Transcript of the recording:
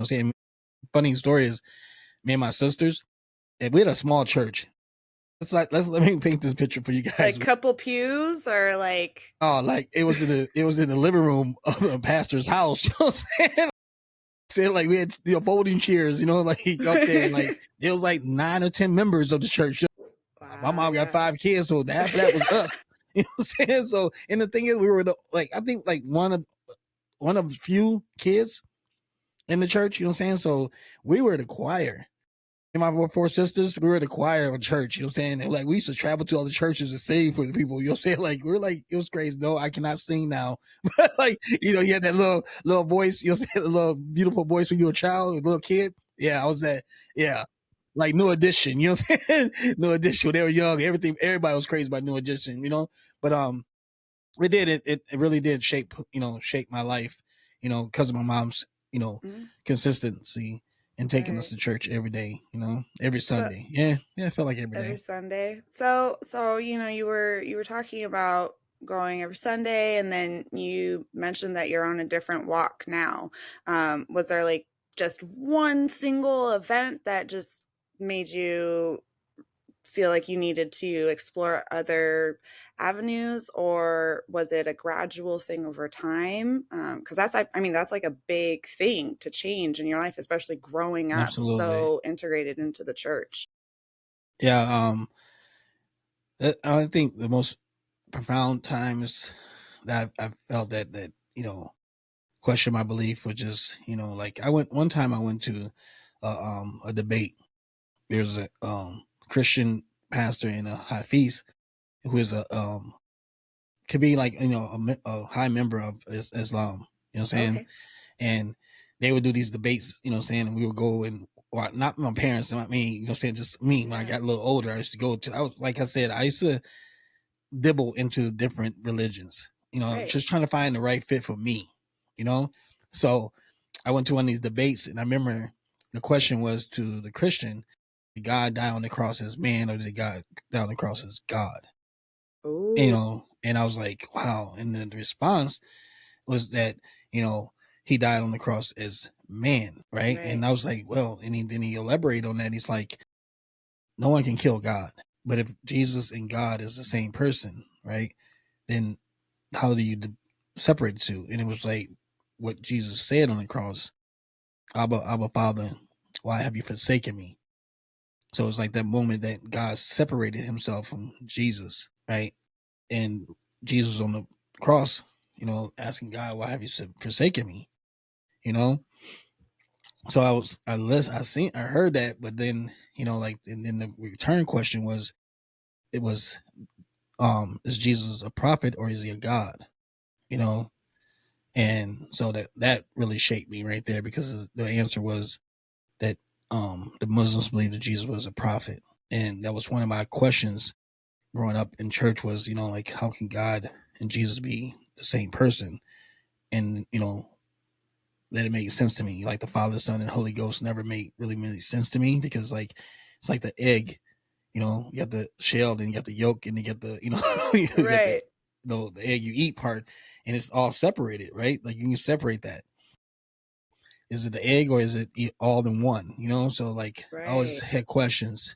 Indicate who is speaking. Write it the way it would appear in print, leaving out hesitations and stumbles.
Speaker 1: I'm saying, funny story is me and my sisters, and we had a small church. It's like let me paint this picture for you guys.
Speaker 2: Like couple pews or like
Speaker 1: Oh, like it was in the living room of a pastor's house. You know what I'm saying? Saying like we had folding chairs, like up there, like it was like 9 or 10 members of the church. My
Speaker 2: wow,
Speaker 1: mom got
Speaker 2: yeah.
Speaker 1: 5 kids, so half of that was us. You know what I'm saying? So, and the thing is, we were I think like one of the few kids in the church. You know what I'm saying? So we were the choir. And my 4 sisters, we were the choir of a church. You know what I'm saying? And like we used to travel to all the churches and sing for the people. You know what I'm saying? Like we're like it was crazy. No, I cannot sing now, but like you had that little voice. You know what I'm saying? The little beautiful voice when you were a child, a little kid. Yeah, I was that. Yeah, like New Edition. You know what I'm saying? New Edition. When they were young, everybody was crazy about New Edition. But it really did shape my life. Because of my mom's
Speaker 2: Mhm.
Speaker 1: consistency and taking us
Speaker 2: Right.
Speaker 1: to church every day. Every
Speaker 2: So
Speaker 1: Sunday. Yeah, it felt like every
Speaker 2: every
Speaker 1: day.
Speaker 2: Sunday. So you were talking about going every Sunday, and then you mentioned that you're on a different walk now. Was there like just one single event that just made you feel like you needed to explore other avenues, or was it a gradual thing over time? Because I mean that's like a big thing to change in your life, especially growing up
Speaker 1: Absolutely.
Speaker 2: so integrated into the church.
Speaker 1: Yeah. I think the most profound times that I felt that question my belief was just like I went to a debate. There's a Christian pastor and a Hafiz who is a could be like a high member of Islam. You know what I'm saying?
Speaker 2: Okay.
Speaker 1: And they would do these debates. You know what I'm saying? And we would go and well, not my parents, not me. You know what I'm saying? Just me. When I
Speaker 2: Yeah.
Speaker 1: got a little older, I used to go to. I was like I said, I used to dibble into different religions.
Speaker 2: Right.
Speaker 1: Just trying to find the right fit for me. You know, so I went to one of these debates, and I remember the question was to the Christian: did God die on the cross as man, or did God die on the cross as God?
Speaker 2: Oh,
Speaker 1: And I was like, wow. And then the response was that, you know, he died on the cross as man, right? And
Speaker 2: right.
Speaker 1: I was like, well, and then he elaborated on that. He's like, no one can kill God. But if Jesus and God is the same person, right? Then how do you separate the two? And it was like what Jesus said on the cross, Abba, Father, why have you forsaken me? So it's like that moment that God separated himself from Jesus, right? And Jesus on the cross, asking God, why have you forsaken me? You know? So I heard that, but then, like, and then the return question was, it was, is Jesus a prophet or is he a God? You know? And so that really shaped me right there because the answer was that, the Muslims believe that Jesus was a prophet. And that was one of my questions growing up in church was, like, how can God and Jesus be the same person? And, that it made sense to me. Like the Father, Son, and Holy Ghost never made sense to me because like it's like the egg, you got the shell, then you got the yolk, and you get the you got the
Speaker 2: Right.
Speaker 1: the egg you eat part, and it's all separated, right? Like you can separate that. Is it the egg or is it all in one? So like I always
Speaker 2: Right.
Speaker 1: had questions